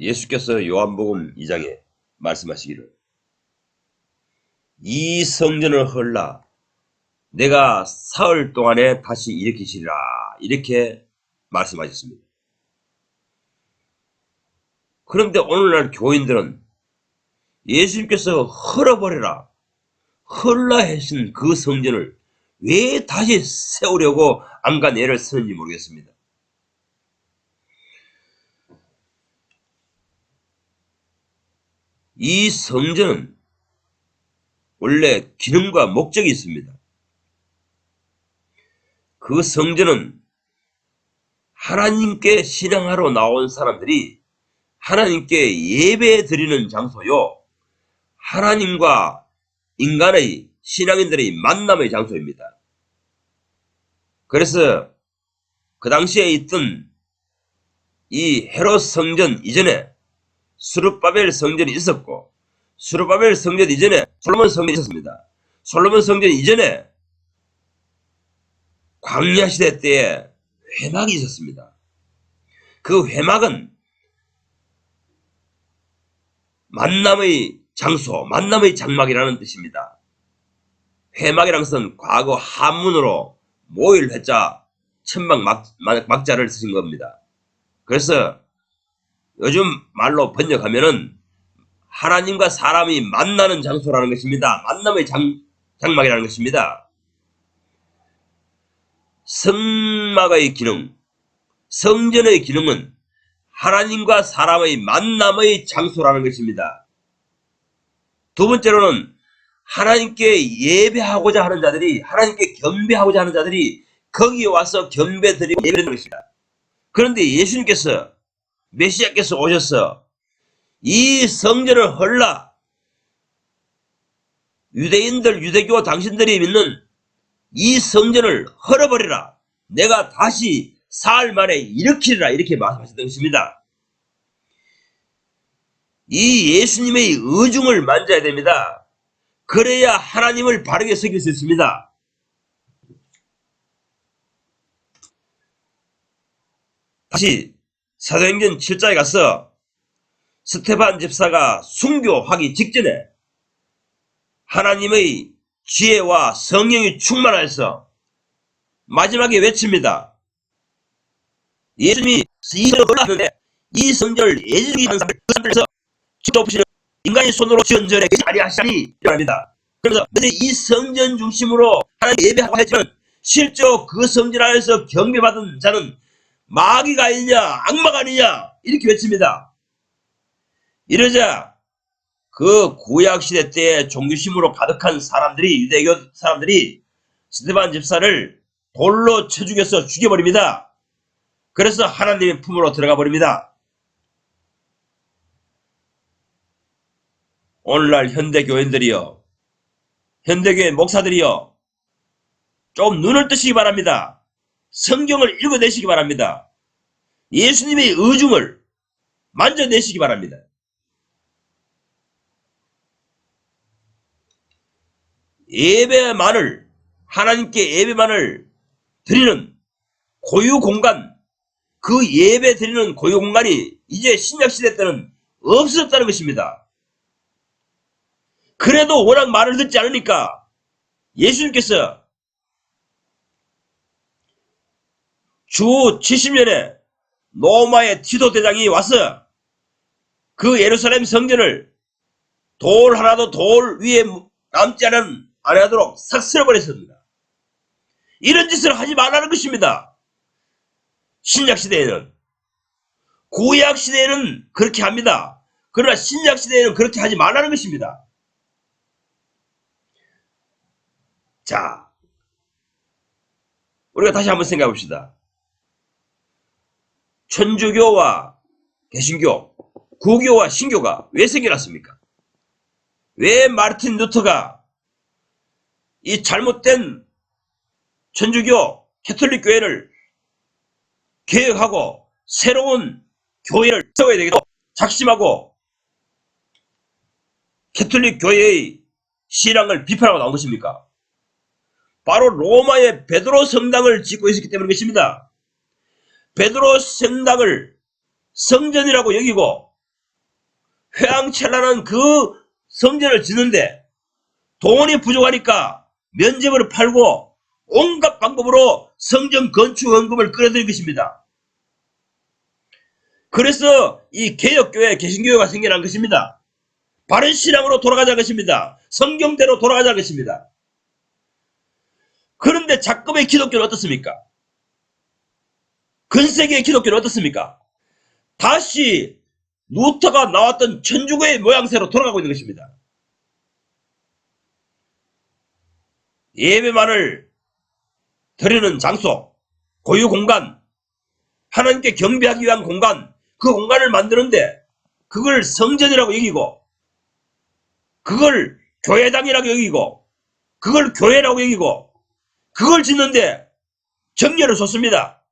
예수께서 요한복음 2장에 말씀하시기를 이 성전을 헐라 내가 사흘 동안에 다시 일으키시리라 이렇게 말씀하셨습니다. 그런데 오늘날 교인들은 예수님께서 헐어버려라 헐라 하신 그 성전을 왜 다시 세우려고 안간 애를 쓰는지 모르겠습니다. 이 성전은 원래 기능과 목적이 있습니다. 그 성전은 하나님께 신앙하러 나온 사람들이 하나님께 예배 드리는 장소요, 하나님과 인간의 신앙인들의 만남의 장소입니다. 그래서 그 당시에 있던 이 헤롯 성전 이전에 스룹바벨 성전이 있었고, 스룹바벨 성전 이전에 솔로몬 성전이 있었습니다. 솔로몬 성전 이전에 광야 시대 때에 회막이 있었습니다. 그 회막은 만남의 장소, 만남의 장막이라는 뜻입니다. 회막이라는 것은 과거 한문으로 모일 회자, 천막 막자를 쓰신 겁니다. 그래서 요즘 말로 번역하면은 하나님과 사람이 만나는 장소라는 것입니다. 만남의 장막이라는 것입니다. 성막의 기능, 성전의 기능은 하나님과 사람의 만남의 장소라는 것입니다. 두 번째로는 하나님께 예배하고자 하는 자들이, 하나님께 경배하고자 하는 자들이 거기에 와서 경배드리고 예배드리는 것입니다. 그런데 예수님께서, 메시아께서 오셔서 이 성전을 헐라, 유대인들, 유대교 당신들이 믿는 이 성전을 헐어버리라, 내가 다시 사흘 만에 일으키리라, 이렇게 말씀하셨던 것입니다. 이 예수님의 의중을 만져야 됩니다. 그래야 하나님을 바르게 섬길 수 있습니다. 다시 사도행전 7장에 가서 스테반 집사가 순교하기 직전에 하나님의 지혜와 성령이 충만하여서 마지막에 외칩니다. 예수님이 이 성전을 헐라하는데 이 성전을 예수님이 한 사람들에서 직접 보시는 인간의 손으로 지은 전에 아리하시니 이랍니다. 그래서 이 성전 중심으로 하나님 예배하고 했지만 실제로 그 성전 안에서 경배받은 자는 마귀가 아니냐 악마가 아니냐 이렇게 외칩니다. 이러자 그 구약시대 때 종교심으로 가득한 사람들이, 유대교 사람들이 스데반 집사를 돌로 쳐 죽여서 죽여버립니다. 그래서 하나님의 품으로 들어가 버립니다. 오늘날 현대교인들이요, 현대교회 목사들이요, 좀 눈을 뜨시기 바랍니다. 성경을 읽어내시기 바랍니다. 예수님의 의중을 만져내시기 바랍니다. 예배만을, 하나님께 예배만을 드리는 고유 공간, 그 예배 드리는 고유 공간이 이제 신약시대 때는 없어졌다는 것입니다. 그래도 워낙 말을 듣지 않으니까 예수님께서 주 70년에 로마의 티도 대장이 와서 그 예루살렘 성전을 돌 하나도 돌 위에 남지 않도록 싹 쓸어버렸습니다. 이런 짓을 하지 말라는 것입니다. 신약시대에는. 구약시대에는 그렇게 합니다. 그러나 신약시대에는 그렇게 하지 말라는 것입니다. 자, 우리가 다시 한번 생각해 봅시다. 천주교와 개신교, 구교와 신교가 왜 생겨났습니까? 왜 마르틴 루터가 이 잘못된 천주교, 캐톨릭 교회를 개혁하고 새로운 교회를 세워야 되겠다고 작심하고 캐톨릭 교회의 신앙을 비판하고 나온 것입니까? 바로 로마의 베드로 성당을 짓고 있었기 때문인 것입니다. 베드로 성당을 성전이라고 여기고 휘황찬란한 그 성전을 짓는데 돈이 부족하니까 면제부를 팔고 온갖 방법으로 성전 건축 헌금을 끌어들인 것입니다. 그래서 이 개혁교회, 개신교회가 생겨난 것입니다. 바른 신앙으로 돌아가자는 것입니다. 성경대로 돌아가자는 것입니다. 그런데 작금의 기독교는 어떻습니까? 근세기의 기독교는 어떻습니까? 다시 루터가 나왔던 천주교의 모양새로 돌아가고 있는 것입니다. 예배만을 드리는 장소, 고유 공간, 하나님께 경배하기 위한 공간, 그 공간을 만드는데 그걸 성전이라고 여기고, 그걸 교회당이라고 여기고, 그걸 교회라고 여기고, 그걸 짓는데 정열을 줬습니다.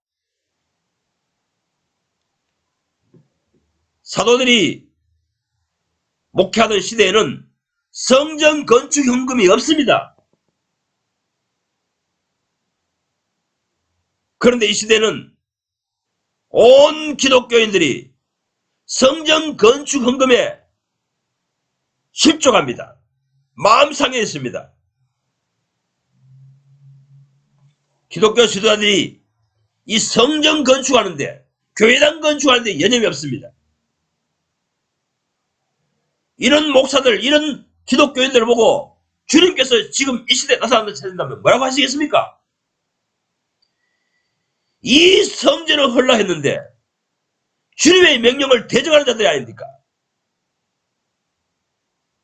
사도들이 목회하던 시대에는 성전 건축 헌금이 없습니다. 그런데 이 시대는 온 기독교인들이 성전 건축 헌금에 실족합니다. 마음 상해 있습니다. 기독교 지도자들이 이 성전 건축하는데, 교회당 건축하는데 여념이 없습니다. 이런 목사들, 이런 기독교인들을 보고 주님께서 지금 이 시대에 나타난다 찾는다면 뭐라고 하시겠습니까? 이 성전을 헐라 했는데 주님의 명령을 대적하는 자들이 아닙니까?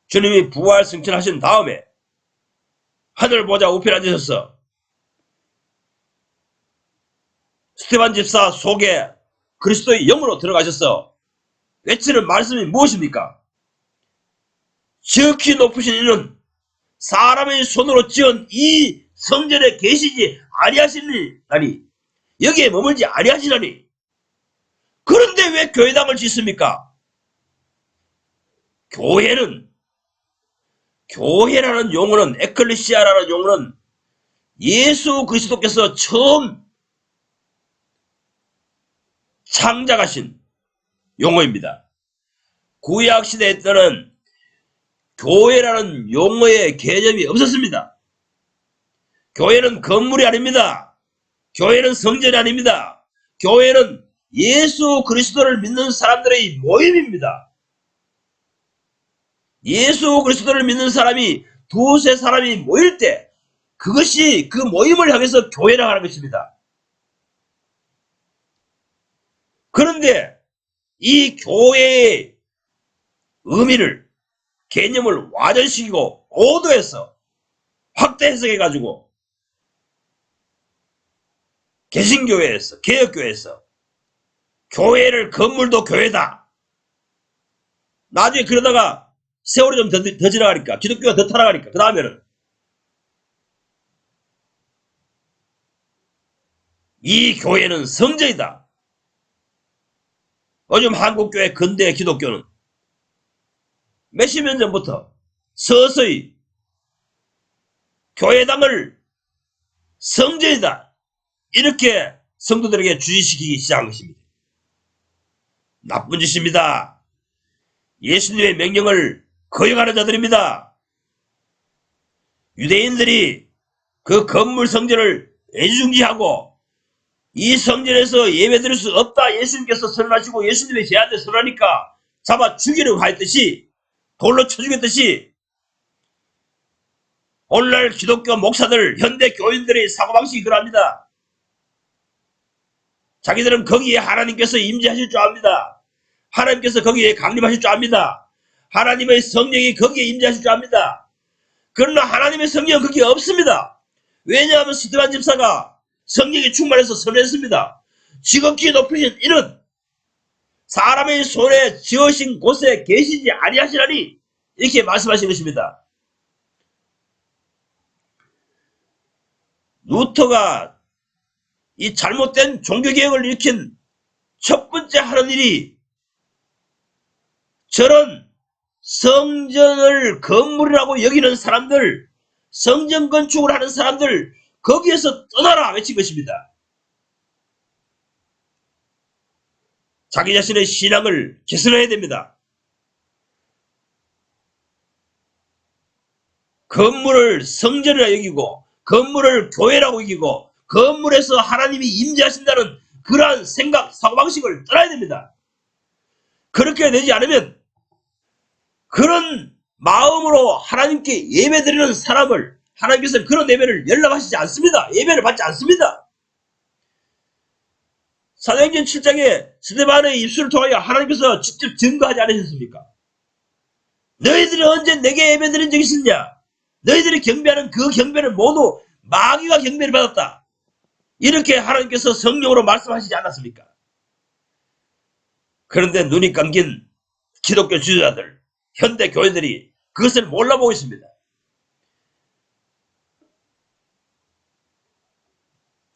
주님이 부활 승천하신 다음에 하늘 보좌 우편에 앉으셔서 스데반 집사 속에 그리스도의 영으로 들어가셔서 외치는 말씀이 무엇입니까? 지극히 높으신 이는 사람의 손으로 지은 이 성전에 계시지 아니하시나니, 여기에 머물지 아니하시나니. 그런데 왜 교회당을 짓습니까? 교회라는 용어는, 에클레시아라는 용어는 예수 그리스도께서 처음 창작하신 용어입니다. 구약 시대 때는 교회라는 용어의 개념이 없었습니다. 교회는 건물이 아닙니다. 교회는 성전이 아닙니다. 교회는 예수 그리스도를 믿는 사람들의 모임입니다. 예수 그리스도를 믿는 사람이 두세 사람이 모일 때 그것이 그 모임을 향해서 교회라고 하는 것입니다. 그런데 이 교회의 의미를, 개념을 와전시키고 오도해서 확대 해석해가지고 개신교회에서, 개혁교회에서 교회를, 건물도 교회다. 나중에 그러다가 세월이 좀 더 지나가니까, 기독교가 더 타락하니까 그 다음에는 이 교회는 성전이다. 요즘 한국교회 근대 기독교는 몇십 년 전부터 서서히 교회당을 성전이다, 이렇게 성도들에게 주의시키기 시작한 것입니다. 나쁜 짓입니다. 예수님의 명령을 거역하는 자들입니다. 유대인들이 그 건물 성전을 애지중지하고 이 성전에서 예배드릴 수 없다 예수님께서 선언하시고 예수님의 제한테 선언하니까 잡아 죽이려고 하였듯이, 돌로 쳐 죽였듯이 오늘날 기독교 목사들, 현대 교인들의 사고방식이 그럽니다. 자기들은 거기에 하나님께서 임재하실 줄 압니다. 하나님께서 거기에 강림하실 줄 압니다. 하나님의 성령이 거기에 임재하실 줄 압니다. 그러나 하나님의 성령은 거기에 없습니다. 왜냐하면 스데반 집사가 성령이 충만해서 선언했습니다. 지극히 높으신 이는 사람의 손에 지으신 곳에 계시지 아니하시라니, 이렇게 말씀하신 것입니다. 루터가 이 잘못된 종교개혁을 일으킨 첫 번째 하는 일이 저런 성전을 건물이라고 여기는 사람들, 성전 건축을 하는 사람들, 거기에서 떠나라 외친 것입니다. 자기 자신의 신앙을 개선해야 됩니다. 건물을 성전이라 여기고 건물을 교회라고 여기고 건물에서 하나님이 임재하신다는 그러한 생각, 사고방식을 떠나야 됩니다. 그렇게 되지 않으면 그런 마음으로 하나님께 예배드리는 사람을 하나님께서는 그런 예배를 연락하시지 않습니다. 예배를 받지 않습니다. 사도행전 7장에 스데반의 입술을 통하여 하나님께서 직접 증거하지 않으셨습니까? 너희들이 언제 내게 예배드린 적이 있었냐? 너희들이 경배하는 그 경배는 모두 마귀가 경배를 받았다. 이렇게 하나님께서 성령으로 말씀하시지 않았습니까? 그런데 눈이 감긴 기독교 지도자들, 현대 교회들이 그것을 몰라보고 있습니다.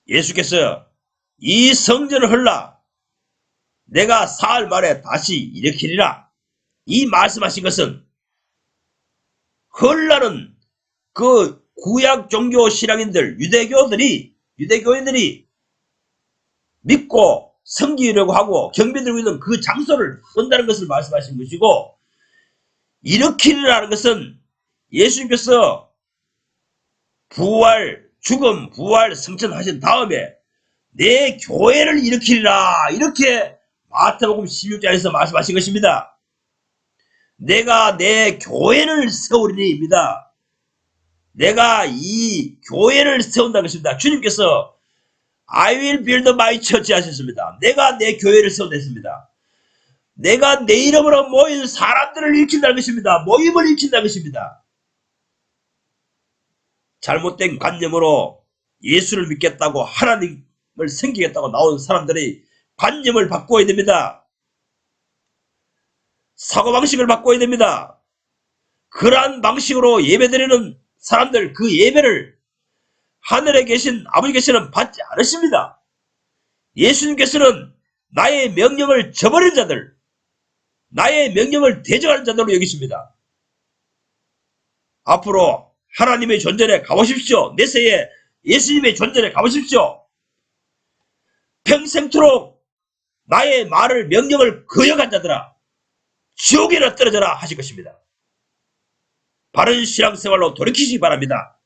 예수께서 이 성전을 헐라 내가 사흘 만에 다시 일으키리라 이 말씀하신 것은 헐라는 그 구약 종교 신앙인들 유대교인들이 믿고 섬기려고 하고 경배드리고 있는 그 장소를 헌다는 것을 말씀하신 것이고, 일으키리라는 것은 예수님께서 부활, 죽음, 부활, 승천하신 다음에 내 교회를 일으키리라 이렇게 마태복음 16장에서 말씀하신 것입니다. 내가 내 교회를 세우리니입니다. 내가 이 교회를 세운다는 것입니다. 주님께서 I will build my church 하셨습니다. 내가 내 교회를 세운다했습니다. 내가 내 이름으로 모인 사람들을 일으킨다는 것입니다. 모임을 일으킨다는 것입니다. 잘못된 관념으로 예수를 믿겠다고 하나님을 섬기겠다고 나온 사람들이 관념을 바꿔야 됩니다. 사고방식을 바꿔야 됩니다. 그러한 방식으로 예배드리는 사람들, 그 예배를 하늘에 계신 아버지께서는 받지 않으십니다. 예수님께서는 나의 명령을 저버린 자들, 나의 명령을 대적하는 자들로 여기십니다. 앞으로 하나님의 존전에 가보십시오. 내세에 예수님의 존전에 가보십시오. 평생토록 나의 말을 명령을 거역한 자들아 지옥에나 떨어져라 하실 것입니다. 바른 신앙생활로 돌이키시기 바랍니다.